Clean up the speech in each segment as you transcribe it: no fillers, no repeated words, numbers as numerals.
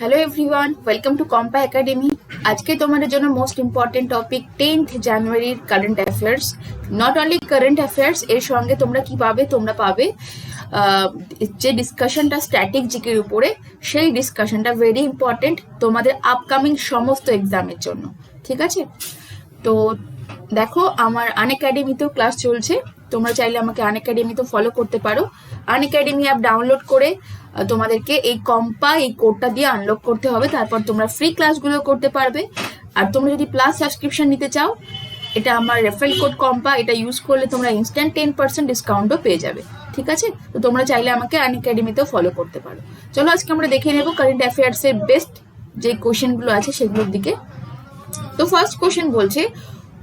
Hello everyone, welcome to Kompa academy. আজকে তোমাদের জন্য মোস্ট ইম্পর্টেন্ট টপিক 10th জানুয়ারির current affairs. Not only current affairs, এর সঙ্গে তোমরা কি পাবে, তোমরা পাবে যে ডিসকাশনটা স্ট্যাটিক জিকের উপরে, সেই ডিসকাশনটা ভেরি ইম্পর্টেন্ট তোমাদের আপকামিং সমস্ত এক্সামের জন্য। ঠিক আছে, তো দেখো আমার আনএকাডেমিতেও ক্লাস চলছে, তোমরা চাইলে আমাকে আনএকাডেমিতেও ফলো করতে পারো। আনএকাডেমি অ্যাপ ডাউনলোড করে তোমাদেরকে এই কম্পা এই কোডটা দিয়ে আনলক করতে হবে, তারপর তোমরা ফ্রি ক্লাসগুলো করতে পারবে। আর তোমরা যদি প্লাস সাবস্ক্রিপশন নিতে চাও, এটা আমার রেফারেল কোড কম্পা, এটা ইউজ করলে তোমরা ইনস্ট্যান্ট 10% ডিসকাউন্টও পেয়ে যাবে। ঠিক আছে, তো তোমরা চাইলে আমাকে আনএকাডেমিতেও ফলো করতে পারো। চলো আজকে আমরা দেখে নেব কারেন্ট অ্যাফেয়ার্সের বেস্ট যে কোশ্চেনগুলো আছে সেগুলোর দিকে। তো ফার্স্ট কোশ্চেন বলছে,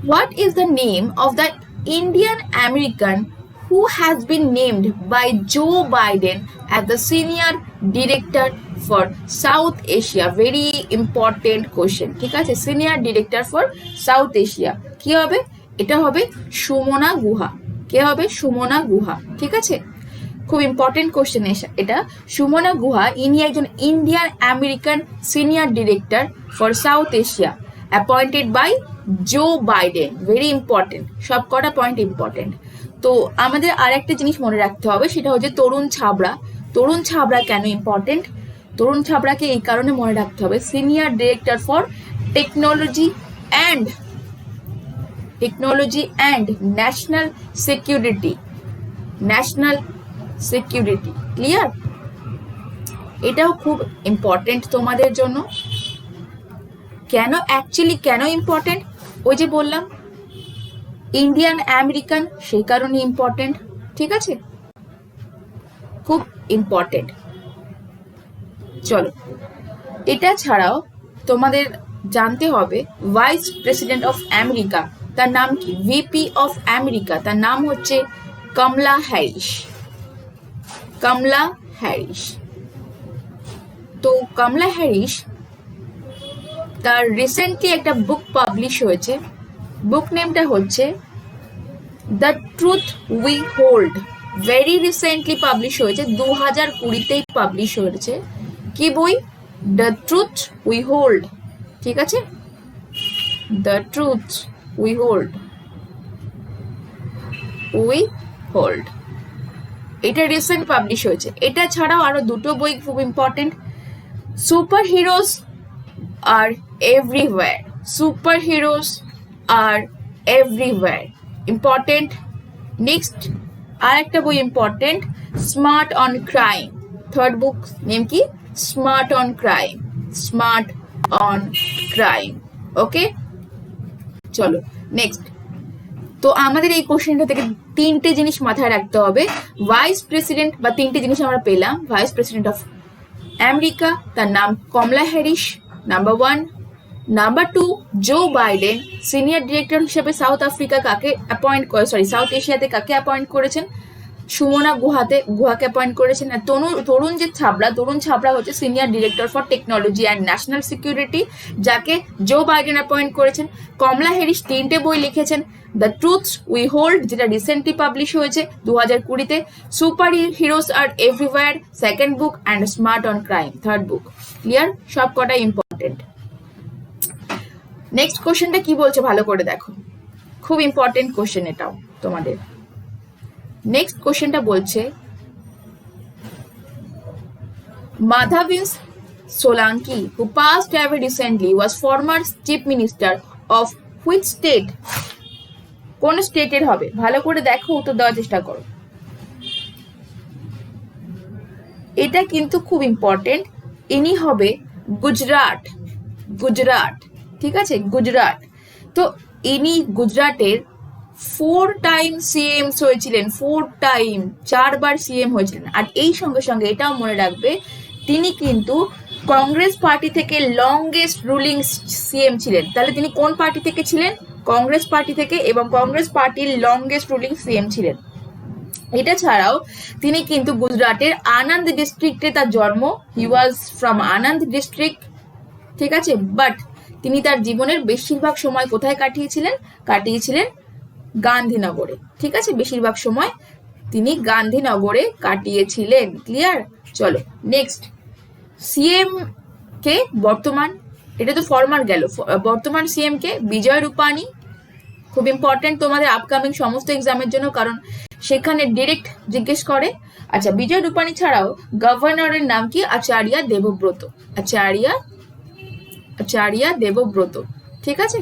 what is the name of the Indian American who has been named by Joe Biden as the senior director for South Asia? Very important question. ঠিক আছে, senior director for South Asia কি হবে? এটা হবে সুমনা গুহা। কে হবে? সুমনা গুহা। ঠিক আছে, খুব ইম্পর্টেন্ট কোশ্চেন এটা। সুমনা গুহা ইনি একজন Indian American senior director for South Asia appointed by Joe Biden. Very important, সব কটা পয়েন্ট ইম্পর্টেন্ট। তো আমাদের আর একটা জিনিস মনে রাখতে হবে, সেটা হচ্ছে তরুণ ছাবড়া। তরুণ ছাবড়া কেন ইম্পর্টেন্ট? তরুণ ছাবড়াকে এই কারণে মনে রাখতে হবে, senior director for technology and national security. National security, clear? এটাও খুব ইম্পর্টেন্ট তোমাদের জন্য। কেন কেন ইম্পর্টেন্ট? ওই যে বললাম ইন্ডিয়ান আমেরিকান, সেই কারণে ইম্পর্টেন্ট। ঠিক আছে, খুব ইম্পর্টেন্ট। চলো, এটা ছাড়াও তোমাদের জানতে হবে ভাইস প্রেসিডেন্ট অফ আমেরিকা, তার নাম কি? ভিপি অফ আমেরিকা, তার নাম হচ্ছে কমলা হ্যারিস। কমলা হ্যারিস। তো কমলা হ্যারিস তার রিসেন্টলি একটা বুক পাবলিশ হয়েছে, বুক নেমটা হচ্ছে the truth we hold. Very recently publish হয়েছে, 2020তেই পাবলিশ হয়েছে। কি বই? The truth we hold. ঠিক আছে, দ্য ট্রুথ উই হোল্ড। এটা রিসেন্ট পাবলিশ হয়েছে। এটা ছাড়াও আরো দুটো বই খুব important, super heroes are everywhere. Super heroes are everywhere important. Next আর একটা বই important, smart on crime. Third book name কি? Smart on crime. Smart on crime. Okay, চলো নেক্সট। তো আমাদের এই কোশ্চেনটা থেকে তিনটে জিনিস মাথায় রাখতে হবে। ভাইস প্রেসিডেন্ট বা তিনটে জিনিস আমরা পেলাম। ভাইস প্রেসিডেন্ট অফ আমেরিকা, তার নাম Kamala Harris, number 1। Number 2, Joe Biden senior director হিসেবে সাউথ এশিয়াতে কাকে অ্যাপয়েন্ট করেছেন? সুমনা গুহাকে অ্যাপয়েন্ট করেছেন। আর তরুণ ছাবড়া হচ্ছে senior director for technology and national security, যাকে জো বাইডেন অ্যাপয়েন্ট করেছেন। কমলা হ্যারিস তিনটে বই লিখেছেন, দ্য ট্রুথ উই হোল্ড যেটা রিসেন্টলি পাবলিশ হয়েছে 2020তে, super heroes are everywhere second book, and smart on crime third book. Clear? সব কটা ইম্পর্টেন্ট। নেক্সট কোশ্চেনটা কি বলছে ভালো করে দেখো, খুব ইম্পর্টেন্ট কোশ্চেন এটাও তোমাদের। নেক্সট কোশ্চেনটা বলছে, Madhavis Solanki, who passed away recently, was former chief minister of which state? কোন স্টেটের হবে? ভালো করে দেখো, উত্তর দেওয়ার চেষ্টা করো। এটা কিন্তু খুব ইম্পর্টেন্ট। ইনি হবে গুজরাট। ঠিক আছে, গুজরাট। তো ইনি গুজরাটের 4 টাইম সিএম হয়েছিলেন। 4 টাইম, 4 বার সিএম হয়েছিলেন। আর এই সঙ্গে সঙ্গে এটাও মনে রাখবে, তিনি কিন্তু কংগ্রেস পার্টি থেকে লংগেস্ট রুলিং সিএম ছিলেন। তাহলে তিনি কোন পার্টি থেকে ছিলেন? কংগ্রেস পার্টি থেকে, এবং কংগ্রেস পার্টির লংগেস্ট রুলিং সিএম ছিলেন। এটা ছাড়াও তিনি কিন্তু গুজরাটের আনন্দ ডিস্ট্রিক্টে তার জন্ম। হি ওয়াজ ফ্রম আনন্দ ডিস্ট্রিক্ট। ঠিক আছে, বাট তিনি তার জীবনের বেশিরভাগ সময় কোথায় কাটিয়েছিলেন? গান্ধীনগরে। ঠিক আছে, বেশিরভাগ সময় তিনি গান্ধীনগরে কাটিয়েছিলেন। ক্লিয়ার? চলো নেক্সট। সিএম কে বর্তমান, এটা তো ফরমার গেল, বর্তমান সিএম কে বিজয় রূপানি। খুব ইম্পর্টেন্ট তোমাদের আপকামিং সমস্ত এক্সামের জন্য, কারণ সেখানে ডিরেক্ট জিজ্ঞেস করে। আচ্ছা, বিজয় রূপানি ছাড়াও গভর্নরের নাম কি? আচার্য দেবব্রত। আচার্য দেবব্রত, ঠিক আছে,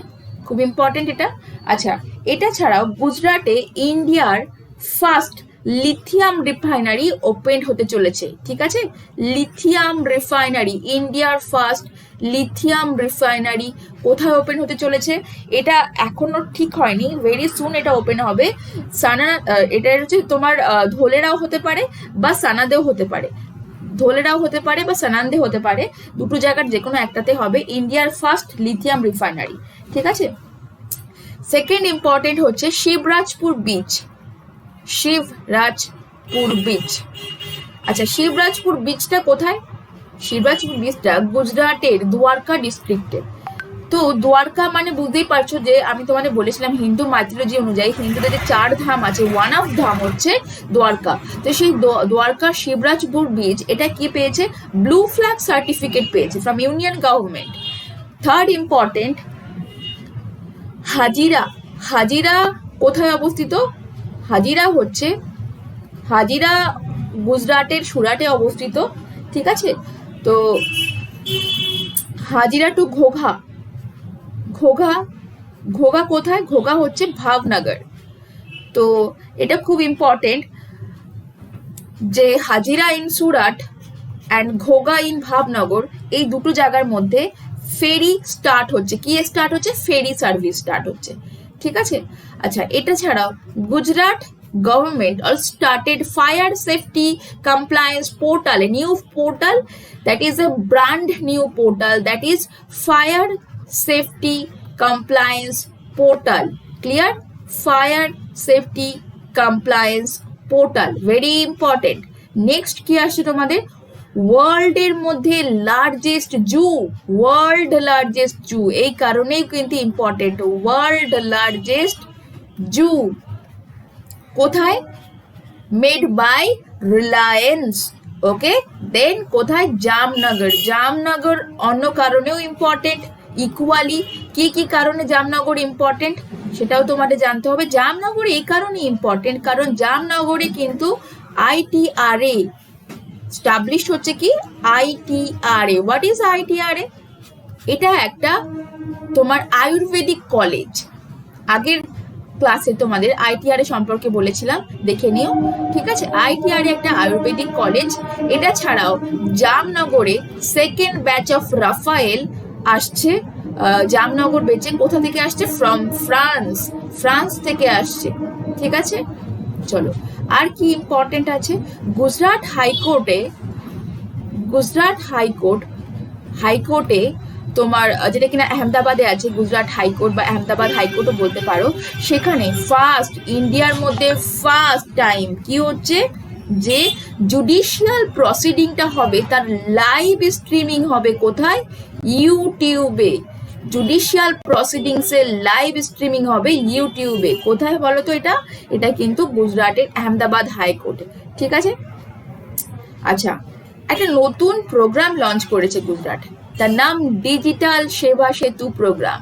খুব ইম্পর্টেন্ট এটা। আচ্ছা, এটা ছাড়াও গুজরাটে ইন্ডিয়ার ফার্স্ট লিথিয়াম রিফাইনারি ওপেন হতে চলেছে, ঠিক আছে। লিথিয়াম রিফাইনারি, ইন্ডিয়ার ফার্স্ট লিথিয়াম রিফাইনারি কোথায় ওপেন হতে চলেছে এটা এখনো ঠিক হয়নি, ভেরি সুন এটা ওপেন হবে। এটা হচ্ছে তোমার ধোলেরাও হতে পারে বা সানাদেও হতে পারে, ধোলেরাও হতে পারে বা সানান্দে হতে পারে, দুটো জায়গার যে কোনো একটাতে হবে। ইন্ডিয়ার ফার্স্ট লিথিয়াম রিফাইনারি, ঠিক আছে। সেকেন্ড ইম্পর্টেন্ট হচ্ছে শিবরাজপুর বিচ। শিবরাজপুর বিচ, আচ্ছা শিবরাজপুর বিচটা কোথায়? শিবরাজপুর বিচটা গুজরাটের দ্বারকা ডিস্ট্রিক্টে। তো দ্বারকা মানে বুঝতেই পারছো যে আমি তোমাদের বলেছিলাম হিন্দু মাইথোলজি অনুযায়ী হিন্দুদের যে 4 ধাম আছে, ওয়ান অফ ধাম হচ্ছে দ্বারকা। তো সেই দ্বারকা শিবরাজপুর বিচ এটা কি পেয়েছে? ব্লু ফ্ল্যাগ সার্টিফিকেট পেয়েছে from union government. Third important, হাজিরা। হাজিরা কোথায় অবস্থিত? হাজিরা গুজরাটের সুরাটে অবস্থিত, ঠিক আছে। তো হাজিরা টু ঘোঘা, ঘোঘা কোথায়? ঘোঘা হচ্ছে ভাবনগর। তো এটা খুব ইম্পর্টেন্ট যে Hazira in Surat and Ghogha in Bhavnagar, এই দুটো জায়গার মধ্যে ফেরি স্টার্ট হচ্ছে। কি স্টার্ট হচ্ছে? ফেরি সার্ভিস স্টার্ট হচ্ছে, ঠিক আছে। আচ্ছা, এটা ছাড়াও Gujarat government also started fire safety compliance portal, a new portal that is a brand new portal, that is fire safety compliance portal. Clear? Fire safety compliance portal, very important. Next কি আসছে তোমাদের? World এর মধ্যে largest জু, world largest জু, এই কারণেই কিন্তু important. World largest জু কোথায়? Made by Reliance, ওকে। দেন কোথায়? জামনগর। জামনগর অন্য কারণেও ইম্পর্টেন্ট ইকুয়ালি। কি কারণে জামনগর ইম্পর্টেন্ট সেটাও তোমাদের জানতে হবে। জামনগর এই কারণে ইম্পর্টেন্ট কারণ জামনগরে কিন্তু ITRA স্টাবলিশ হচ্ছে। কি ITRA? What is ITRA? এটা একটা তোমার আয়ুর্বেদিক কলেজ। আগের ক্লাসে তোমাদের ITRA সম্পর্কে বলেছিলাম, দেখে নিও, ঠিক আছে। ITRA একটা আয়ুর্বেদিক কলেজ। এটা ছাড়াও জামনগরে সেকেন্ড ব্যাচ অফ রাফায়েল আসছে। জামনগর বেচে কোথা থেকে আসছে? ফ্রম ফ্রান্স থেকে আসছে, ঠিক আছে। চলো, আর কি ইম্পর্টেন্ট আছে? গুজরাট হাইকোর্টে তোমার যেটা কিনা আহমেদাবাদে আছে, গুজরাট হাইকোর্ট বা আহমেদাবাদ হাইকোর্টও বলতে পারো, সেখানে ফার্স্ট ইন্ডিয়ার মধ্যে ফার্স্ট টাইম কি হচ্ছে যে জুডিশিয়াল প্রসিডিংটা হবে, তার লাইভ স্ট্রিমিং হবে। কোথায়? ইউটিউবে। জুডিশিয়াল প্রসিডিংস এর লাইভ স্ট্রিমিং হবে ইউটিউবে। কোথায় বলো তো? এটা কিন্তু গুজরাটের আহমেদাবাদ হাইকোর্টে, ঠিক আছে। আচ্ছা, একটা নতুন প্রোগ্রাম লঞ্চ করেছে গুজরাট, তার নাম digital Seva Setu programme.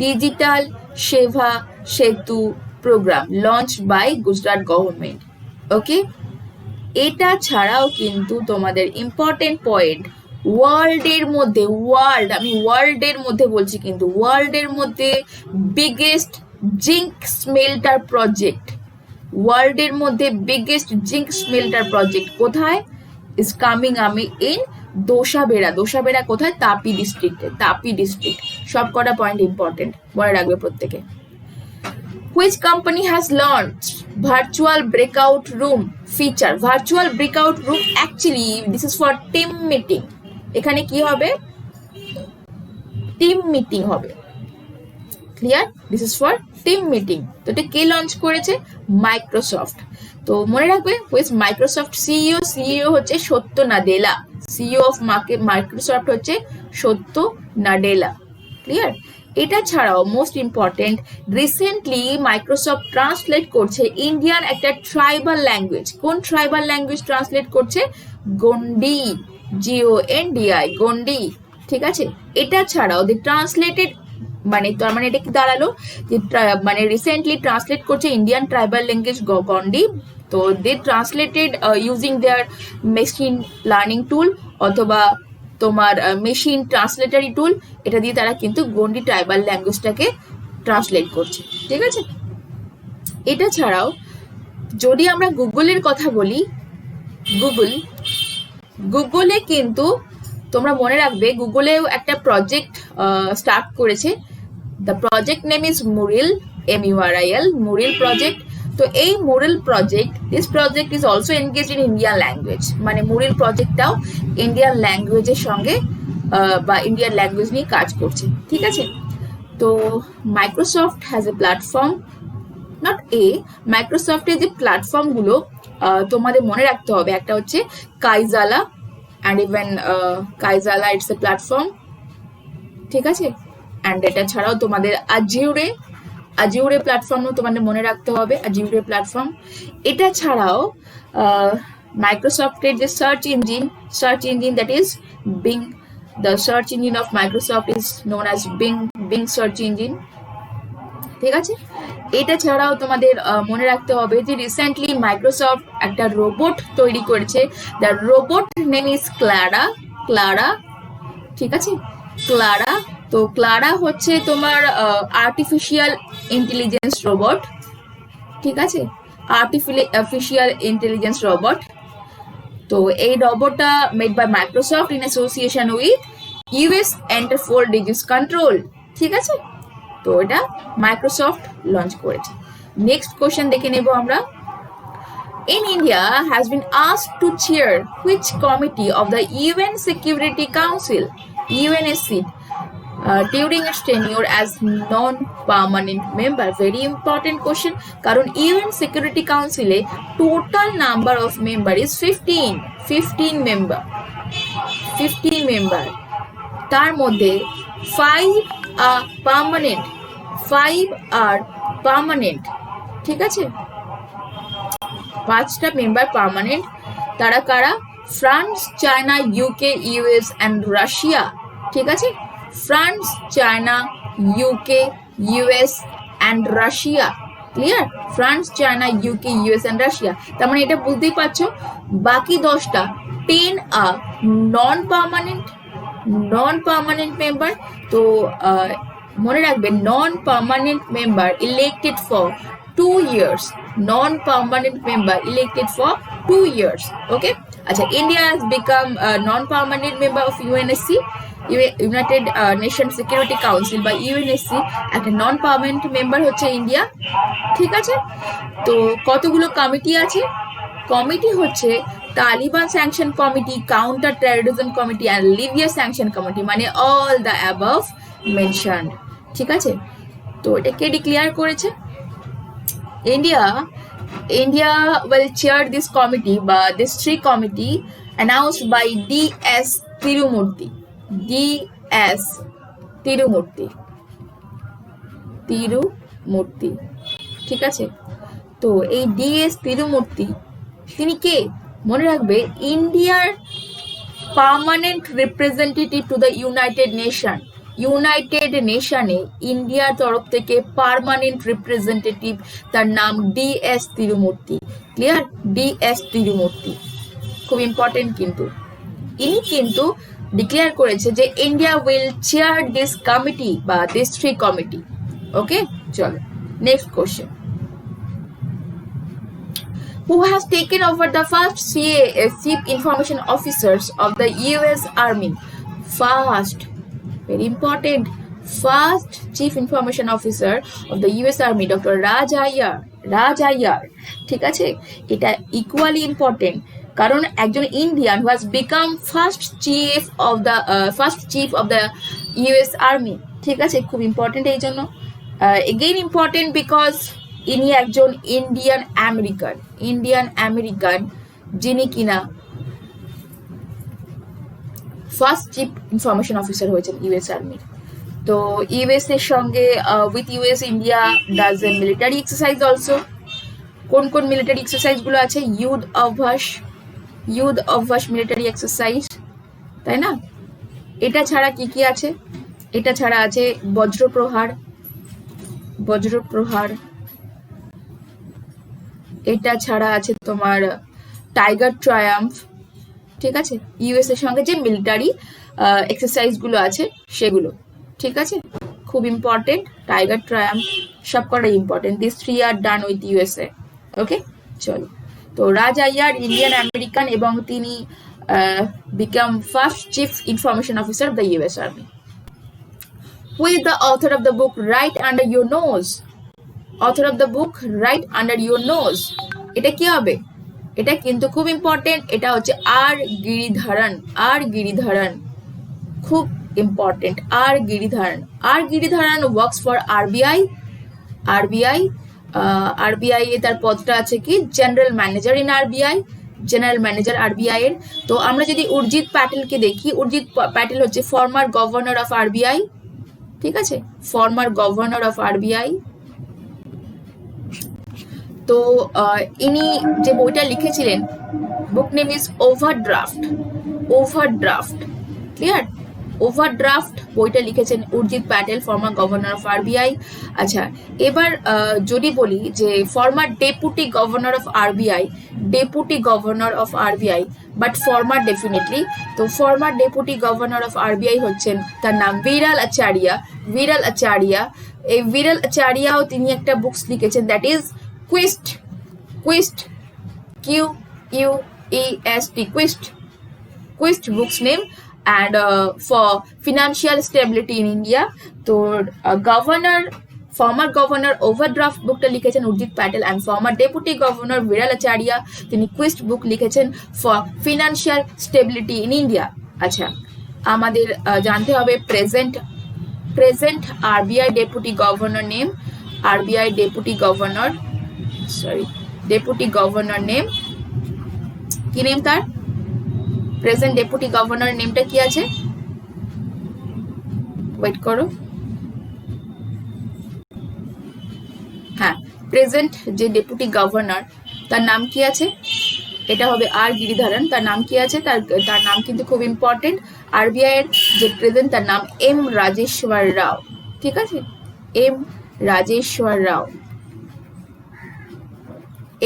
Digital Seva Setu program launch by Gujarat government, okay. এটা ছাড়াও কিন্তু তোমাদের ইম্পর্টেন্ট পয়েন্ট, ওয়ার্ল্ডের মধ্যে বলছি কিন্তু ওয়ার্ল্ডের মধ্যে বিগেস্ট জিঙ্ক স্মেল্টার প্রজেক্ট, ওয়ার্ল্ডের মধ্যে বিগেস্ট জিঙ্ক স্মেল্টার প্রজেক্ট কোথায়? ইজ কামিং ইন দোসাবেরা কোথায়? তাপি ডিস্ট্রিক্ট। সব কটা পয়েন্ট ইম্পর্টেন্ট, মনে রাখবে প্রত্যেকে। Which company has launched virtual breakout room feature? Virtual breakout room, actually this is for team meeting. এখানে কি হবে? টিম মিটিং হবে। Clear? This is for team meeting. তো এটা কে লঞ্চ করেছে? মাইক্রোসফট। তো মনে রাখবে হুইচ মাইক্রোসফট সিইও হচ্ছে সত্য নাদেলা। সিইও অফ মাইক্রোসফট হচ্ছে সত্য নাডেলা। ক্লিয়ার? এটা ছাড়াও most important, recently Microsoft translate করছে ইন্ডিয়ান একটা ট্রাইবাল ল্যাঙ্গুয়েজ। কোন ট্রাইবাল ল্যাঙ্গুয়েজ ট্রান্সলেট করছে? গন্ডি, GONDI, গন্ডি, ঠিক আছে। এটা ছাড়াও দি ট্রান্সলেটেড, মানে তার মানে এটা কি দাঁড়ালো যে মানে রিসেন্টলি ট্রান্সলেট করছে ইন্ডিয়ান ট্রাইবাল ল্যাঙ্গুয়েজ গন্ডি। তো দে translated using their machine learning টুল অথবা তোমার মেশিন ট্রান্সলেটারি টুল, এটা দিয়ে তারা কিন্তু গন্ডি ট্রাইবাল ল্যাঙ্গুয়েজটাকে ট্রান্সলেট করছে। ঠিক আছে। এটা ছাড়াও যদি আমরা গুগলের কথা বলি, গুগলে কিন্তু তোমরা মনে রাখবে গুগলেও একটা প্রজেক্ট স্টার্ট করেছে। The project name is MuRIL, MURIL, MuRIL project. তো এই MuRIL project, this project is also engage in Indian language, মানে মুরিল প্রজেক্টটাও ইন্ডিয়ান ল্যাঙ্গুয়েজের সঙ্গে বা ইন্ডিয়ান ল্যাঙ্গুয়েজ নিয়ে কাজ করছে। ঠিক আছে। তো Microsoft has a platform, not মাইক্রোসফটের যে প্ল্যাটফর্মগুলো তোমাদের মনে রাখতে হবে, একটা হচ্ছে Kaizala, and even Kaizala it's a platform. ঠিক আছে। অ্যান্ড এটা ছাড়াও তোমাদের আজিউরে প্ল্যাটফর্মও তোমাদের মনে রাখতে হবে, আজিউরে প্ল্যাটফর্ম। এটা ছাড়াও মাইক্রোসফটের যে search engine that is being, the search engine of Microsoft is known as being search engine. ঠিক আছে। এটা ছাড়াও তোমাদের মনে রাখতে হবে যে রিসেন্টলি মাইক্রোসফট একটা রোবট তৈরি করেছে, the robot name is Clara. ঠিক আছে, ক্লারা। তো ক্লারা হচ্ছে তোমার আর্টিফিশিয়াল ইন্টেলিজেন্স রোবট। ঠিক আছে, আর্টিফিশিয়াল ইন্টেলিজেন্স রোবট। তো এই রোবটটা made by Microsoft in association with US Interpol Disease Control। ঠিক আছে। তো এটা মাইক্রোসফট লঞ্চ করেছে। নেক্সট কোশ্চেন দেখে নেব আমরা। In India has been asked to chair which committee of the UN Security Council, UNSC, during its tenure as non-permanent member? Very important question, কারণ UN Security Council A total number of member is 15 member, তার মধ্যে 5 are permanent। ঠিক আছে, 5টা member permanent. তারা কারা? France, China, UK, US and Russia. ঠিক আছে, France, China, UK, US and Russia. Clear? France, China, UK, US and Russia. তার মানে এটা বুঝতেই পারছো, বাকি 10টা 10 are নন পার্মানেন্ট মেম্বার। তো মনে রাখবে non permanent member elected for 2 years, non-permanent member elected for 2 years. Okay. আচ্ছা, India has become a non-permanent member of UNSC, United Nations Security Council by UNSC। একটা non-permanent member হচ্ছে India. ঠিক আছে। তো কতগুলো কমিটি আছে? কমিটি হচ্ছে Taliban sanction committee, counter terrorism committee and Libya sanction committee, মানে অল দ্য অ্যাবভ মেনশনড। ঠিক আছে। তো এটা কে ডিক্লেয়ার করেছে? India will chair this committee, but this 3 committee announced by DS Tirumurti. ঠিক আছে। তো এই DS তিরুমূর্তি তিনি কে? মনে রাখবে ইন্ডিয়ার permanent representative to the united নেশনে ইন্ডিয়ার তরফ থেকে পার্মানেন্ট রিপ্রেজেন্টেটিভ, তার নাম DS Tirumurti. Clear? DS Tirumurti খুব ইম্পর্টেন্ট কিন্তু। ইনি কিন্তু ডিক্লেয়ার করেছে যে India will chair this committee বা দিস 3 কমিটি। ওকে, চলো next question. Who has taken over the first Chief Information Officers of the US Army? Very important, first Chief Information Officer of the US Army, Dr. Raj Iyer। ঠিক আছে, এটা equally important কারণ একজন Indian who has become first chief of the US Army। ঠিক আছে, খুব important এই জন্য। এগেইন ইম্পর্টেন্ট বিকজ ইনি একজন ইন্ডিয়ান আমেরিকান যিনি কিনা ফার্স্ট চিফ ইনফরমেশন অফিসার হয়েছেন US আর্মি। তো US এর সঙ্গে with US India does a military exercise also. কোন কোন মিলিটারি এক্সারসাইজ গুলো আছে? ইউথ অভ্যাস মিলিটারি এক্সারসাইজ, তাই না? এটা ছাড়া কি কি আছে? এটা ছাড়া আছে বজ্রপ্রহার, বজ্রপ্রহার। এটা ছাড়া আছে তোমার টাইগার ট্রায়াম্ফ, ঠিক আছে, ইউএস এর সঙ্গে যে মিলিটারি এক্সারসাইজ গুলো আছে সেগুলো, ঠিক আছে, খুব ইম্পর্টেন্ট। টাইগার ট্রায়াম্ফ সবকটা important. This 3 are done with USA. Okay, চলো। তো রাজ আইয়ার ইন্ডিয়ান আমেরিকান এবং তিনি become first chief information officer of the US army. Who is the author of the book right under your nose? Author of the book right under your nose, এটা কি হবে? এটা কিন্তু খুব ইম্পর্টেন্ট। এটা হচ্ছে আর গিরিধরন। আর গিরিধরন খুব important. R Giridharan. R Giridharan works for RBI. RBI, RBI এ তার পদটা আছে কি general manager in RBI, general manager RBI এর। তো আমরা যদি উর্জিত প্যাটেলকে দেখি, উর্জিত প্যাটেল হচ্ছে ফর্মার গভর্নর অফ আরবিআই, ঠিক আছে, ফর্মার গভর্নর অফ আরবিআই। তো ইনি যে বইটা লিখেছিলেন, book name is overdraft. Overdraft, clear? Overdraft বইটা লিখেছেন Urjit Patel, former governor of RBI. আচ্ছা, এবার যদি বলি যে former deputy governor of RBI, deputy governor of RBI, but former definitely. তো former deputy governor of RBI হচ্ছেন, তার নাম বিরাল আচারিয়া। বিরাল আচারিয়া, এই বিরাল আচারিয়াও তিনি একটা বুকস লিখেছেন, that is Quist, Quist, Quest, Quist, Quist book's name, and for financial stability in India. তো governor, former governor overdraft বুকটা লিখেছেন Urjit Patel, and former deputy governor Viral Acharya, তিনি কুইস্ট বুক লিখেছেন for financial stability in India. আচ্ছা, আমাদের জানতে হবে present RBI deputy governor name, RBI deputy governor, sorry, deputy governor name কি? নেম তার প্রেজেন্ট ডেপুটি গভর্নর নেমটা কি আছে? ওয়েট করো, হ্যাঁ, প্রেজেন্ট যে ডেপুটি গভর্নর তার নাম কি আছে? এটা হবে আর গিরিধরন। তার নাম কি আছে? তার নাম কিন্তু খুব ইম্পর্টেন্ট। আরবিআই এর যে প্রেজেন্ট তার নাম এম রাজেশ্বর রাও, ঠিক আছে, এম রাজেশ্বর রাও,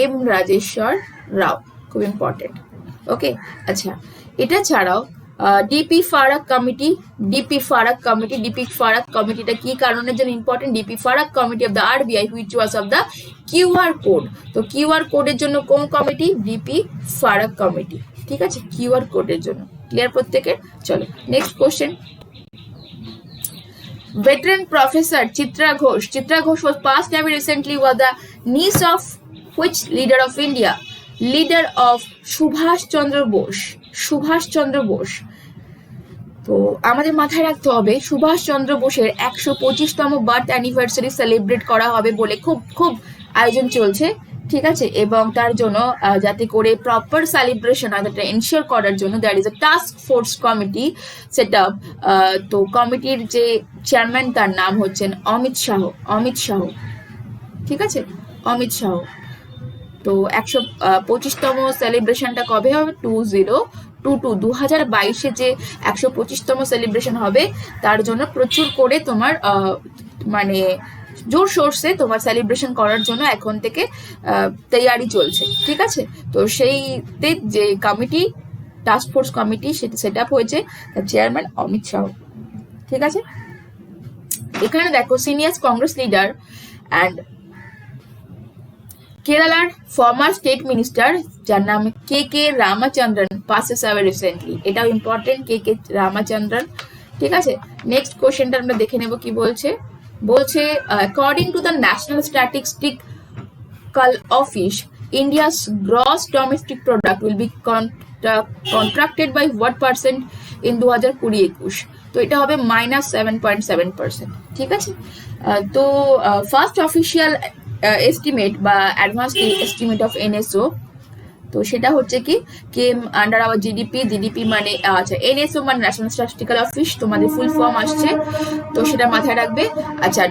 এম রাজেশ্বর রাও, খুব ইম্পর্টেন্ট। ওকে, আচ্ছা, এটা ছাড়াও ডিপি ফারাক কমিটি, ডিপি ফারাক কমিটি, ডিপি ফারাক কমিটিটা কি কারণের জন্য ইম্পর্টেন্ট? ডিপি ফারাক committee of the RBI which was of the QR code. তো কিউআর কোডের জন্য কোন কমিটি? ডিপি ফারাক কমিটি, ঠিক আছে, কিউআর কোডের জন্য। ক্লিয়ার প্রত্যেকের? চলো next question. Veteran professor Chitra Ghosh. Chitra Ghosh was passed away recently. Was the niece of which leader of India? Leader of Subhash Chandra Bose. Subhash Chandra Bose. তো আমাদের মাথায় রাখতে হবে সুভাষ চন্দ্র বোসের 125তম বার্থ অ্যানিভার্সারি সেলিব্রেট করা হবে বলে খুব খুব আয়োজন চলছে, ঠিক আছে, এবং তার জন্য যাতে করে প্রপার সেলিব্রেশন হয় তাটা এনশিওর করার জন্য there is a task force committee set up. তো কমিটির যে চেয়ারম্যান তার নাম হচ্ছেন অমিত শাহ। অমিত শাহ, ঠিক আছে, অমিত শাহ। তো 125তম সেলিব্রেশনটা কবে হবে? 2022 যে 125তম সেলিব্রেশন হবে তার জন্য প্রচুর করে তোমার মানে জোর সোর্সে তোমার সেলিব্রেশন করার জন্য এখন থেকে তৈয়ারি চলছে, ঠিক আছে। তো সেইতে যে কমিটি, টাস্ক ফোর্স কমিটি, সেটা সেট আপ হয়েছে, তার চেয়ারম্যান অমিত শাহ, ঠিক আছে। এখানে দেখো সিনিয়র কংগ্রেস লিডার অ্যান্ড কেরালার ফর্মার স্টেট মিনিস্টার যার নাম কে রামাচন্দ্রন পাসেস অ্যাওয়ে রিসেন্টলি। এটাও ইম্পর্টেন্ট, কে রামাচন্দ্রন, ঠিক আছে। নেক্সট কোশ্চেনটা আমরা দেখে নেব কি বলছে। বলছে according to the national statistical office India's gross domestic product will be contracted by what percent in 2020-21। তো এটা হবে -7.7%, ঠিক আছে। তো ফার্স্ট অফিসিয়াল এস্টিমেট বা অ্যাডভান্স এস্টিমেট অফ এনএসও, তো সেটা হচ্ছে কি কেম আন্ডার আওয়ার জিডিপি মানে আচ্ছা এনএসও মানে ন্যাশনাল স্ট্যাটিস্টিক্যাল অফিস, তোমাদের ফুল ফর্ম আসছে, তো সেটা মাথায় রাখবে। আচ্ছা,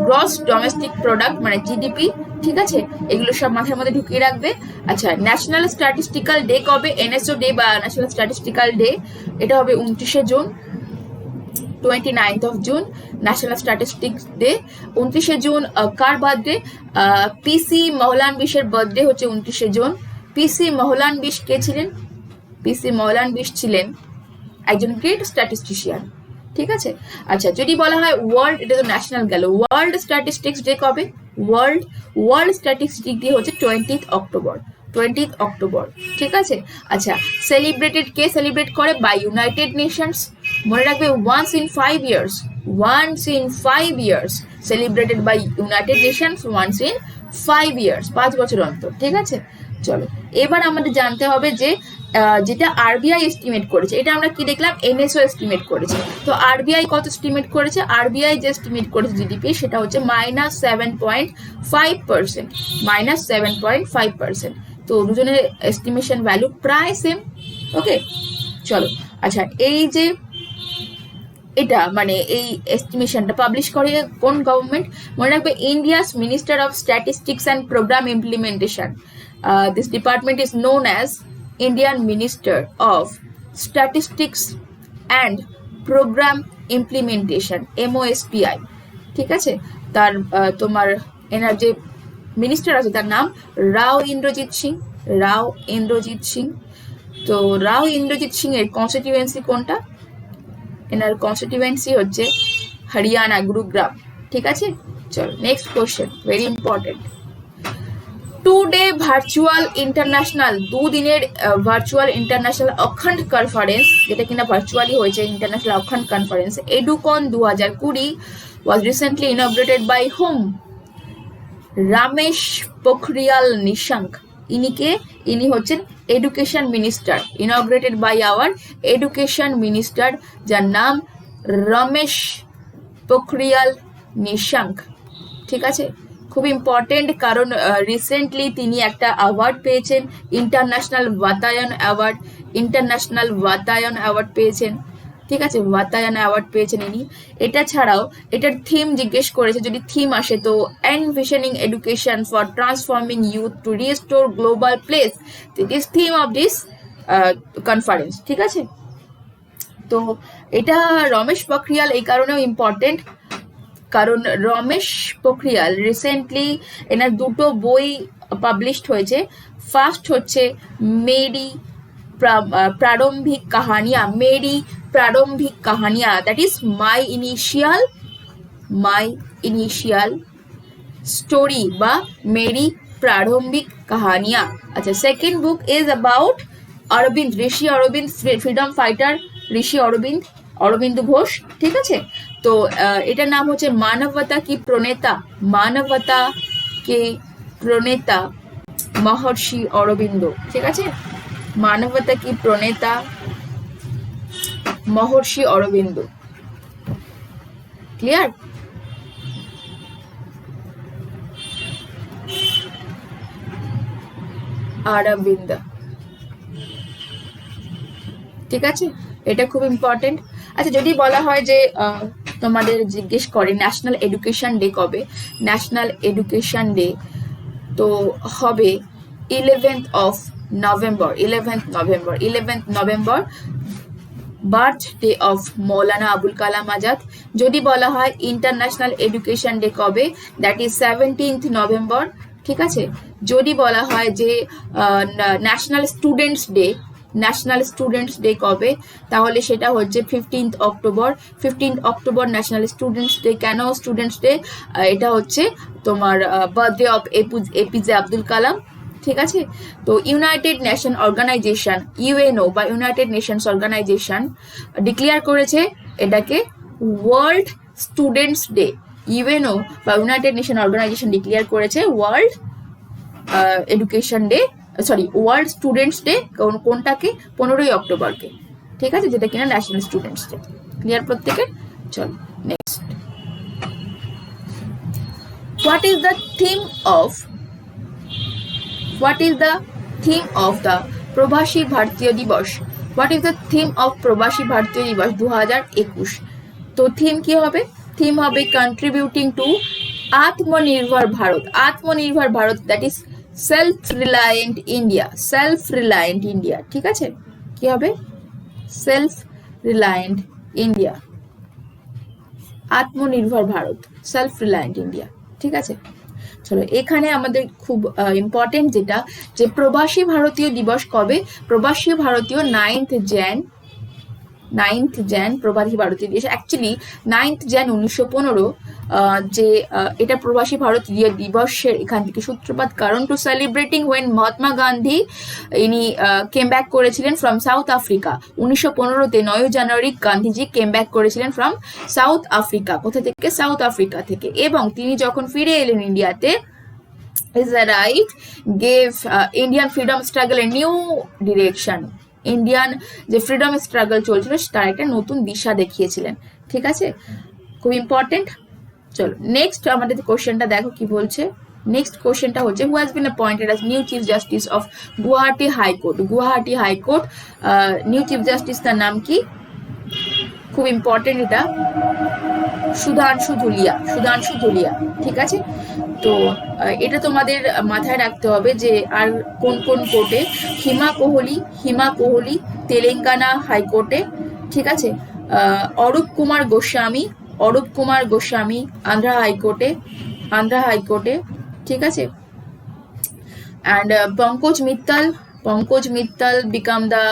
গ্রস ডোমেস্টিক প্রোডাক্ট মানে জিডিপি, ঠিক আছে, এগুলো সব মাথার মধ্যে ঢুকিয়ে রাখবে। আচ্ছা, ন্যাশনাল স্ট্যাটিস্টিক্যাল ডে কবে? এনএসও ডে বা ন্যাশনাল স্ট্যাটিস্টিক্যাল ডে এটা হবে 29শে জুন, 29th of June national statistics day. 29শে জুন কার বার্থডে? পিসি মহলানবিশের বার্থডে হচ্ছে 29শে জুন। পিসি মহলানবিশ কে ছিলেন? পিসি মহলানবিশ ছিলেন একজন গ্রেট স্ট্যাটিস্টিশিয়ান, ঠিক আছে। আচ্ছা, যদি বলা হয় ওয়ার্ল্ড, এটা তো ন্যাশনাল গেল, ওয়ার্ল্ড স্ট্যাটিস্টিক্স ডে কবে? ওয়ার্ল্ড স্ট্যাটিস্টিক্স ডে হচ্ছে 20th অক্টোবর, 20th অক্টোবর, ঠিক আছে। আচ্ছা, সেলিব্রেটেড কে সেলিব্রেট করে? By United Nations. মনে রাখবে, once in 5 years celebrated by United Nations, once in 5 years, 5 বছর অন্তর, ঠিক আছে। চলো, এবার আমাদের জানতে হবে যে যেটা আরবিআই এস্টিমেট করেছে, এটা আমরা কি দেখলাম? এনএসও এস্টিমেট করেছে। তো আরবিআই কত এস্টিমেট করেছে? আরবিআই যে এস্টিমেট করেছে জিডিপি, সেটা হচ্ছে -7.5%, -7.5%। তো দুজনের এস্টিমেশন ভ্যালু প্রায় সেম, ওকে। চলো, আচ্ছা, এই যে এটা মানে এই এস্টিমেশনটা পাবলিশ করে কোন গভর্নমেন্ট? মনে রাখবে, India's minister of statistics and programme implementation. This department is known as Indian minister of statistics and programme implementation, MOSPI, ঠিক আছে। তার তোমার এনার যে মিনিস্টার আছে তার নাম রাও ইন্দ্রজিৎ সিং। তো রাও ইন্দ্রজিৎ সিং এর কনস্টিটিউয়েন্সি কোনটা? এনার কনস্টিটিউয়েন্সি হচ্ছে হরিয়ানা, গুরুগ্রাম, ঠিক আছে। চলো, next question, very important. 2-day virtual international, দুদিনের ভার্চুয়াল ইন্টারন্যাশনাল অখণ্ড কনফারেন্স, যেটা কিনা ভার্চুয়ালি হয়েছে, ইন্টারন্যাশনাল অখণ্ড conference Educon 2020 was recently inaugurated by whom? Ramesh Pokhriyal Nishank. ইনি হচ্ছেন education minister, inaugurated by our education minister, যার নাম রমেশ পোখরিয়াল নিশাঙ্ক, ঠিক আছে। খুব ইম্পর্টেন্ট, কারণ রিসেন্টলি তিনি একটা অ্যাওয়ার্ড পেয়েছেন, ইন্টারন্যাশনাল বাতায়ন অ্যাওয়ার্ড পেয়েছেন, ঠিক আছে। বাতায়ন অ্যাওয়ার্ড পেয়েছেন ইনি। এটা ছাড়াও এটার থিম জিজ্ঞেস করেছে, যদি থিম আসে তো envisioning education for transforming youth to restore global place, this is theme of this conference, ঠিক আছে। তো এটা রমেশ পোখরিয়াল এই কারণেও ইম্পর্টেন্ট, কারণ রমেশ পোখরিয়াল রিসেন্টলি এনার দুটো বই পাবলিশড হয়েছে। ফার্স্ট হচ্ছে Meri Prarambhik Kahaniya, that is my initial story বা মেরি প্রারম্ভিক কাহানিয়া। আচ্ছা, second book is about Rishi Aurobindo, freedom fighter Rishi Aurobindo Ghosh, ঠিক আছে। তো এটার নাম হচ্ছে মানবতা কি প্রণেতা মহর্ষি অরবিন্দ, ঠিক আছে। মানবতা কি প্রণেতা মহর্ষি অরবিন্দ, ক্লিয়ার? অরবিন্দ, ঠিক আছে, এটা খুব ইম্পর্টেন্ট। আচ্ছা, যদি বলা হয় যে তোমাদের জিজ্ঞেস করে ন্যাশনাল এডুকেশন ডে কবে? ন্যাশনাল এডুকেশন ডে তো হবে 11th November, birthday of Maulana Abul Kalam Azad. যদি বলা হয় ইন্টারন্যাশনাল এডুকেশন ডে কবে, দ্যাট ইজ 17th নভেম্বর, ঠিক আছে। যদি বলা হয় যে ন্যাশনাল স্টুডেন্টস ডে কবে, তাহলে সেটা হচ্ছে 15th October national students day. কেন স্টুডেন্টস ডে? এটা হচ্ছে তোমার birthday of APJ Abdul Kalam, ঠিক আছে। তো ইউনাইটেড নেশন অর্গানাইজেশন, ইউএনও বা ইউনাইটেড নেশনস অর্গানাইজেশন ডিক্লেয়ার করেছে এটাকে ওয়ার্ল্ড স্টুডেন্টস ডে। ইউএনও বা ইউনাইটেড নেশন অর্গানাইজেশন ডিক্লেয়ার করেছে ওয়ার্ল্ড ওয়ার্ল্ড স্টুডেন্টস ডে কোনটাকে? 15ই অক্টোবরকে, ঠিক আছে, যেটা কিনা ন্যাশনাল স্টুডেন্টস ডে। ক্লিয়ার প্রত্যেকে? চলো, next. What is the theme of the প্রবাসী ভারতীয় দিবস? 2021? তো থিম কি হবে? থিম হবে কন্ট্রিবিউটিং টু আত্মনির্ভর Bharat, that is self reliant India, ঠিক আছে। কি হবে? সেলফ রিলায়েন্ট ইন্ডিয়া, আত্মনির্ভর ভারত, সেলফ রিলায়েন্ট ইন্ডিয়া। ঠিক আছে, চলো এখানে আমাদের খুব ইম্পর্টেন্ট যেটা, যে প্রবাসী ভারতীয় দিবস কবে? প্রবাসী ভারতীয় 9th jan প্রবাসী ভারতীয় দিবস। অ্যাকচুয়ালি 9th jan 1915 যে এটা প্রবাসী ভারতীয় দিবসের এখান থেকে সূত্রপাত, কারণ to celebrating when Mahatma Gandhi ইনি কেম ব্যাক করেছিলেন ফ্রম সাউথ আফ্রিকা। 1915-তে 9 জানুয়ারি গান্ধীজি কেম ব্যাক করেছিলেন ফ্রম সাউথ আফ্রিকা। কোথা থেকে? সাউথ আফ্রিকা থেকে। এবং তিনি যখন ফিরে এলেন ইন্ডিয়াতে, his arrival gave Indian freedom struggle a new direction. Indian যে ফ্রিডম স্ট্রাগল চলছিল তার একটা নতুন দিশা দেখিয়েছিলেন। ঠিক আছে, খুব ইম্পর্টেন্ট। চলো নেক্সট আমাদের কোশ্চেনটা দেখো কি বলছে। নেক্সট কোশ্চেনটা হচ্ছে, who has been appointed as new chief justice of Guwahati high court. Guwahati high court new chief justice তার নাম কি? খুব ইম্পর্টেন্ট এটা, সুধাংশু ধুলিয়া। ঠিক আছে, তো এটা তোমাদের মাথায় রাখতে হবে যে আর কোন কোন কোর্টে। হিমা কোহলি তেলেঙ্গানা হাইকোর্টে। ঠিক আছে, অরূপ কুমার গোস্বামী আন্ধ্রা হাইকোর্টে। ঠিক আছে, and Pankaj Mittal become the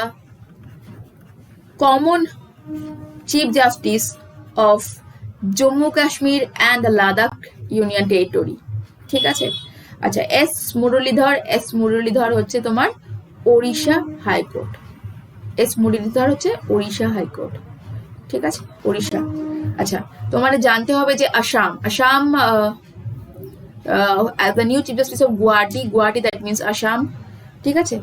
common chief justice of Jammu Kashmir and the Ladakh union territory. ঠিক আছে, আচ্ছা এস মুরলীধর হচ্ছে তোমার ওড়িশা হাইকোর্ট। ঠিক আছে, ওড়িশা। আচ্ছা তোমাদের জানতে হবে যে Assam as the new chief justice of Guwahati, that means Assam. ঠিক আছে,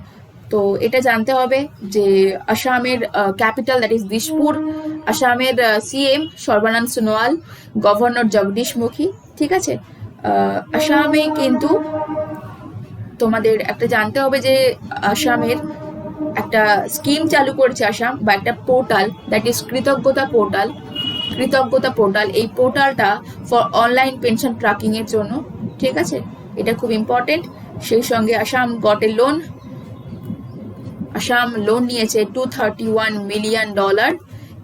তো এটা জানতে হবে যে আসামের ক্যাপিটাল দ্যাট ইজ দিশপুর। আসামের সিএম সর্বানন্দ সোনোয়াল, গভর্নর জগদীশ মুখী। ঠিক আছে, আসামে কিন্তু তোমাদের একটা জানতে হবে যে আসামের একটা স্কিম চালু করেছে আসাম, বা একটা পোর্টাল দ্যাট ইজ কৃতজ্ঞতা পোর্টাল। এই পোর্টালটা ফর অনলাইন পেনশন ট্র্যাকিং এর জন্য। ঠিক আছে, এটা খুব ইম্পর্টেন্ট। সেই সঙ্গে Assam got a loan. Assam loan নিয়েছে $231 million।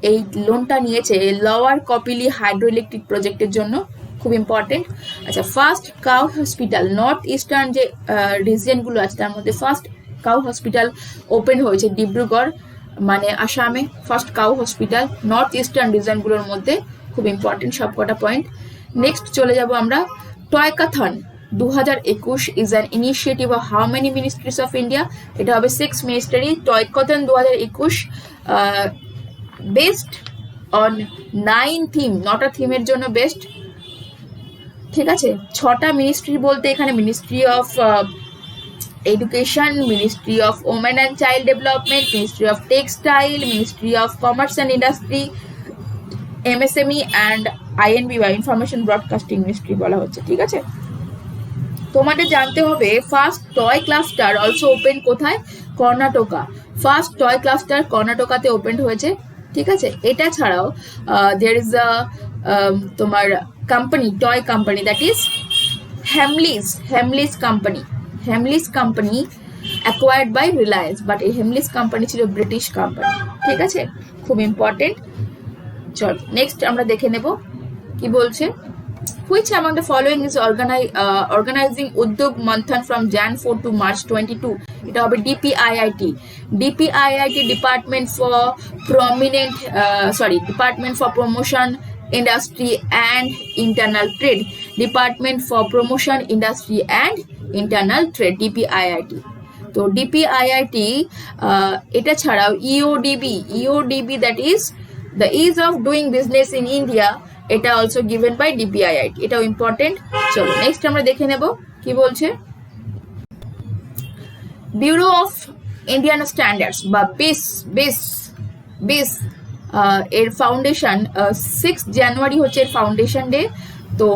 এই লোনটা নিয়েছে লোয়ার কপিলি হাইড্রো ইলেকট্রিক প্রজেক্টের জন্য, খুব ইম্পর্টেন্ট। আচ্ছা first cow hospital, north eastern যে রিজিয়নগুলো আছে তার মধ্যে ফার্স্ট কাউ হসপিটাল ওপেন হয়েছে ডিব্রুগড়, মানে আসামে first cow hospital north eastern রিজিয়নগুলোর মধ্যে। খুব ইম্পর্টেন্ট সবকটা পয়েন্ট। নেক্সট চলে যাব আমরা, টয়কাথন 2021 is an initiative of how many ministries of India? এটা হবে 6 ministry. Toycathon 2021 based on 9 theme, 9টা থিমের জন্য বেস্ট। ঠিক আছে, 6টা মিনিস্ট্রি বলতে এখানে ministry of education, ministry of women and child development, ministry of textile, ministry of commerce and industry, MSME and INB বা ইনফরমেশন ব্রডকাস্টিং মিনিস্ট্রি বলা হচ্ছে। ঠিক আছে, তোমাদের জানতে হবে first toy cluster also open কোথায়? কর্ণাটকা। ফার্স্ট টয় ক্লাস্টার কর্ণাটকাতে ওপেন হয়েছে। ঠিক আছে, এটা ছাড়াও দেয়ার ইজ আ তোমার company, toy company that is Hamleys company acquired by Reliance, but এই হেমলিস কোম্পানি ছিল ব্রিটিশ কোম্পানি। ঠিক আছে, খুব ইম্পর্টেন্ট। চল নেক্সট আমরা দেখে নেব কি বলছে। Which among the following is organizing Udyog Manthan from Jan 4 to March 22? এটা হবে DPIIT, Department for Promotion Industry and Internal Trade, Department for Promotion Industry and Internal Trade, DPIIT। তো DPIIT এটা ছাড়াও EODB that is the ease of doing business in India, এটা also given by DPIIT, এটাও important. চলো next আমরা দেখে নেব কি বলছে। ব্যুরো অফ ইন্ডিয়ান স্ট্যান্ডার্ডস বা বিস এর ফাউন্ডেশন 6 জানুয়ারি হচ্ছে এর ফাউন্ডেশন ডে। তো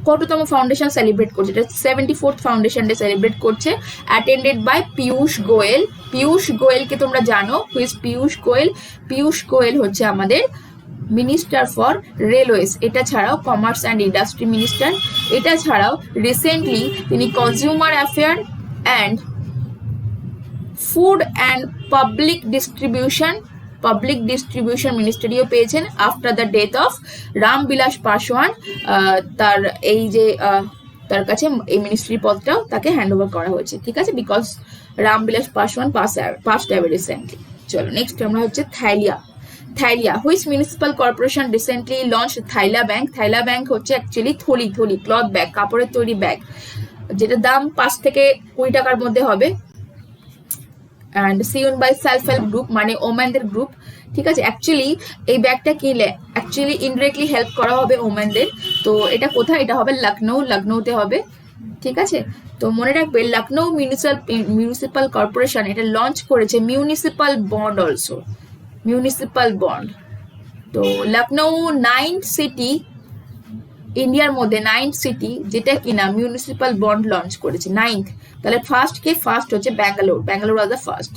কততম ফাউন্ডেশন সেলিব্রেট করছে? এটা 74th ফাউন্ডেশন ডে সেলিব্রেট করছে, অ্যাটেন্ডেড বাই পীয়ূষ গোয়েলকে তোমরা জানো। হুইজ পীয়ূষ গোয়েল হচ্ছে আমাদের মিনিস্টার ফর রেলওয়েজ। এটা ছাড়াও কমার্স অ্যান্ড ইন্ডাস্ট্রি মিনিস্টার। এটা ছাড়াও রিসেন্টলি তিনি consumer affair and food and public distribution public distribution মিনিস্ট্রিও পেয়েছেন after the death of Ramvilas Paswan. তার এই যে তার কাছে এই মিনিস্ট্রি পদটাও তাকে হ্যান্ড ওভার করা হয়েছে, ঠিক আছে, because Ramvilas Paswan passed away recently. চলো নেক্সট আমরা হচ্ছে থাইলিয়া which municipal corporation recently launch Thaila bank. Thaila bank হচ্ছে অ্যাকচুয়ালি থলি ক্লথ ব্যাগ, কাপড়ের তৈরি ব্যাগ, যেটা দাম 5 থেকে 20 টাকার মধ্যে হবে, and sewn by self help group, মানে ওম্যানদের গ্রুপ, ঠিক আছে। অ্যাকচুয়ালি এই ব্যাগটা কিনলে অ্যাকচুয়ালি ইনডিরেক্টলি হেল্প করা হবে ওম্যানদের। তো এটা কোথায়? এটা হবে লখনৌতে হবে, ঠিক আছে। তো মনে রাখবে লখনৌ মিউনিসিপাল কর্পোরেশন এটা লঞ্চ করেছে municipal bond also, municipal bond. তো লখনৌ 9 সিটি, ইন্ডিয়ার মধ্যে 9 সিটি যেটা কিনা মিউনিসিপাল বন্ড লঞ্চ করেছে, 9th। তাহলে ফার্স্ট হচ্ছে ব্যাঙ্গালোর ওয়াজ দ্য ফার্স্ট,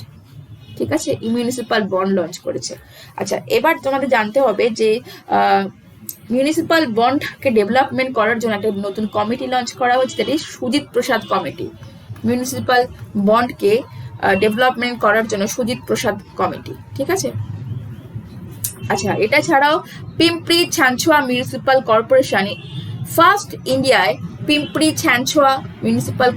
ঠিক আছে, মিউনিসিপাল বন্ড লঞ্চ করেছে। আচ্ছা, এবার তোমাদের জানতে হবে যে মিউনিসিপাল বন্ডকে ডেভেলপমেন্ট করার জন্য একটা নতুন কমিটি লঞ্চ করা হয়েছে, that is Sujit Prasad committee. Municipal বন্ডকে ডেভেলপমেন্ট করার জন্য সুজিত প্রসাদ কমিটি, ঠিক আছে। আচ্ছা, এটা ছাড়াও Pimpri Chinchwad municipal corporation, first ইন্ডিয়ায় পিম্পরি ছানছোয়া মিউনিসিপাল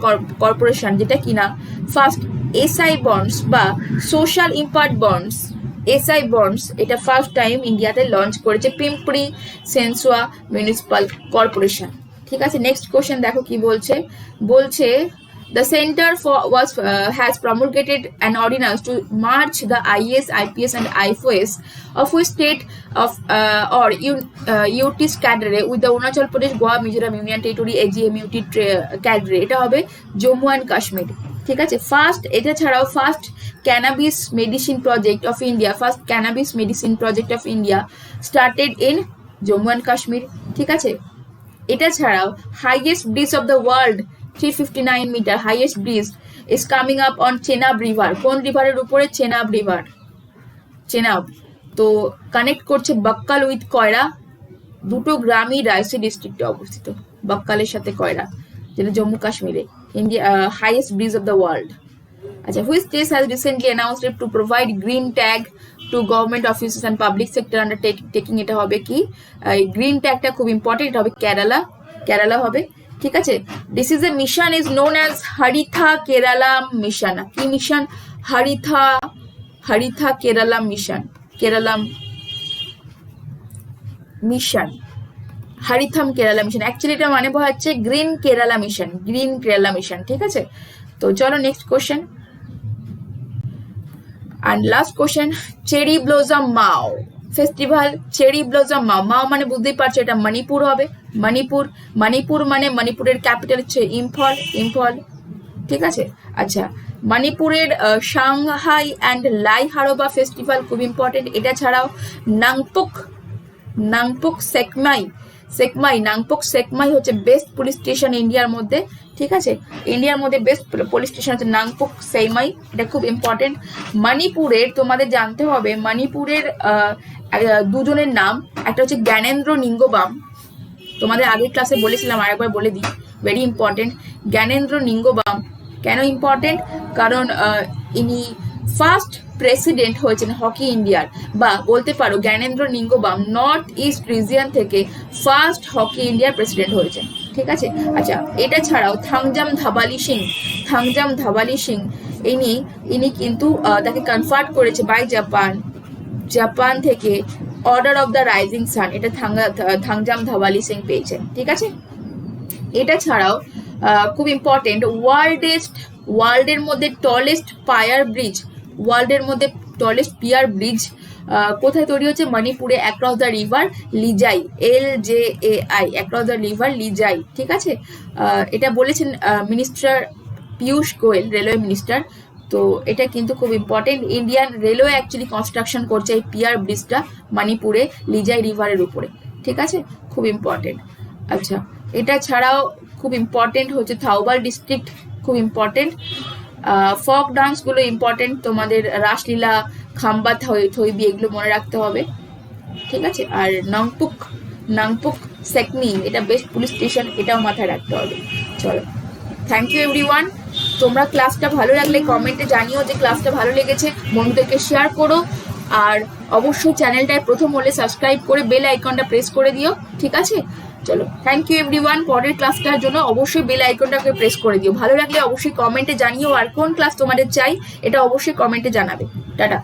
কর্পোরেশন, যেটা কিনা ফার্স্ট এসআই বন্ডস বা social impact bonds, SI bonds, এটা ফার্স্ট টাইম ইন্ডিয়াতে লঞ্চ করেছে পিম্পরি ছানছোয়া মিউনিসিপাল কর্পোরেশন, ঠিক আছে। নেক্সট কোশ্চেন দেখো কি বলছে the center has promulgated an ordinance to merge the IAS, IPS and IFOS of which state of or UT's cadre with the Arunachal Pradesh, Goa, Mizoram Union Territory, AGMUT cadre, এটা হবে Jammu and Kashmir, ঠিক আছে। এটা ছাড়াও first cannabis medicine project of India started in Jammu and Kashmir, ঠিক আছে। এটা ছাড়াও highest bridge of the world 359 metre highest bridge is coming up on Chenab river. কোন রিভারের উপরে? চেনাব। তো কানেক্ট করছে বাক্কাল উইথ কয়রা, দুটো গ্রামই রায়সি ডিস্ট্রিক্টে অবস্থিত, বাক্কালের সাথে কয়রা, যেটা জম্মু কাশ্মীরে, India highest bridge of the world. আচ্ছা, which state has recently announced to provide green tag to government offices and public sector undertaking. এটা হবে কি? গ্রিন ট্যাগটা খুব ইম্পর্টেন্ট, এটা হবে কেরালা হবে, ঠিক আছে। This is a mission is known as Haritha Kerala mission. কি mission? Haritha Kerala mission, Haritham Kerala mission. Actually এটা মানে হচ্ছে গ্রিন কেরালা মিশন, ঠিক আছে। তো চলো next question and last question, cherry blossom মাও ফেস্টিভ্যাল। চেরি ব্লসম মাও মানে বুঝতেই পারছো এটা মণিপুর হবে, মণিপুর মানে মণিপুরের ক্যাপিটাল হচ্ছে ইম্ফল, ঠিক আছে। আচ্ছা, মণিপুরের Shanghai and lie Haraoba festival খুব ইম্পর্টেন্ট। এটা ছাড়াও নাংপুক সেকমাই হচ্ছে বেস্ট পুলিশ স্টেশন ইন্ডিয়ার মধ্যে, ঠিক আছে। ইন্ডিয়ার মধ্যে বেস্ট পুলিশ স্টেশন হচ্ছে নাংপুক সেকমাই, এটা খুব ইম্পর্টেন্ট। মণিপুরের তোমাদের জানতে হবে, মণিপুরের দুজনের নাম, একটা হচ্ছে জ্ঞানেন্দ্র নিঙ্গোবাম, তোমাদের আগের ক্লাসে বলেছিলাম, আরেকবার বলে দিই, ভেরি ইম্পর্টেন্ট। জ্ঞানেন্দ্র নিঙ্গোবাম কেন ইম্পর্টেন্ট? কারণ ইনি ফার্স্ট প্রেসিডেন্ট হয়েছেন হকি ইন্ডিয়ার, বা বলতে পারো জ্ঞানেন্দ্র নিঙ্গোবাম নর্থ ইস্ট রিজিয়ন থেকে ফার্স্ট হকি ইন্ডিয়ার প্রেসিডেন্ট হয়েছেন, ঠিক আছে। আচ্ছা, এটা ছাড়াও থাংজাম ধাবালি সিং ইনি কিন্তু তাকে কনফার্ট করেছে বাই জাপান থেকে order of the rising sun, এটা থাংজাম ধাবালি সিং পেয়েছেন, ঠিক আছে। এটা ছাড়াও খুব ইম্পর্টেন্ট, ওয়ার্ল্ডের মধ্যে টলেস্ট পিয়ার ব্রিজ কোথায় তৈরি হচ্ছে? মণিপুরে, across the river Lijai, LJAI, across the river Lijai, ঠিক আছে। এটা বলেছেন minister Piyush Goyal, railway minister. তো এটা কিন্তু খুব important, Indian railway actually construction করছে এই পিয়ার ব্রিজটা মণিপুরে লিজাই রিভারের উপরে, ঠিক আছে, খুব ইম্পর্টেন্ট। আচ্ছা, এটা ছাড়াও খুব ইম্পর্টেন্ট হচ্ছে থাউবাল ডিস্ট্রিক্ট, খুব ইম্পর্টেন্ট। ফক ডান্সগুলো ইম্পর্টেন্ট, তোমাদের রাসলীলা, খাম্বা থইবি, এগুলো মনে রাখতে হবে, ঠিক আছে। আর নাংপুক সেকমি, এটা বেস্ট পুলিশ স্টেশন, এটাও মাথায় রাখতে হবে। চলো, থ্যাংক ইউ এভরিওয়ান। তোমরা ক্লাসটা ভালো লাগলে কমেন্টে জানিও যে ক্লাসটা ভালো লেগেছে, বন্ধুদেরকে শেয়ার করো, আর অবশ্যই চ্যানেলটায় প্রথম হলে সাবস্ক্রাইব করে বেল আইকনটা প্রেস করে দিও, ঠিক আছে? চলো, থ্যাংক ইউ এভরিওয়ান। পরের ক্লাসটার জন্য অবশ্যই বেল আইকনটাকে প্রেস করে দিও। ভালো লাগলে অবশ্যই কমেন্টে জানিও, আর কোন ক্লাস তোমাদের চাই এটা অবশ্যই কমেন্টে জানাবে। টাটা।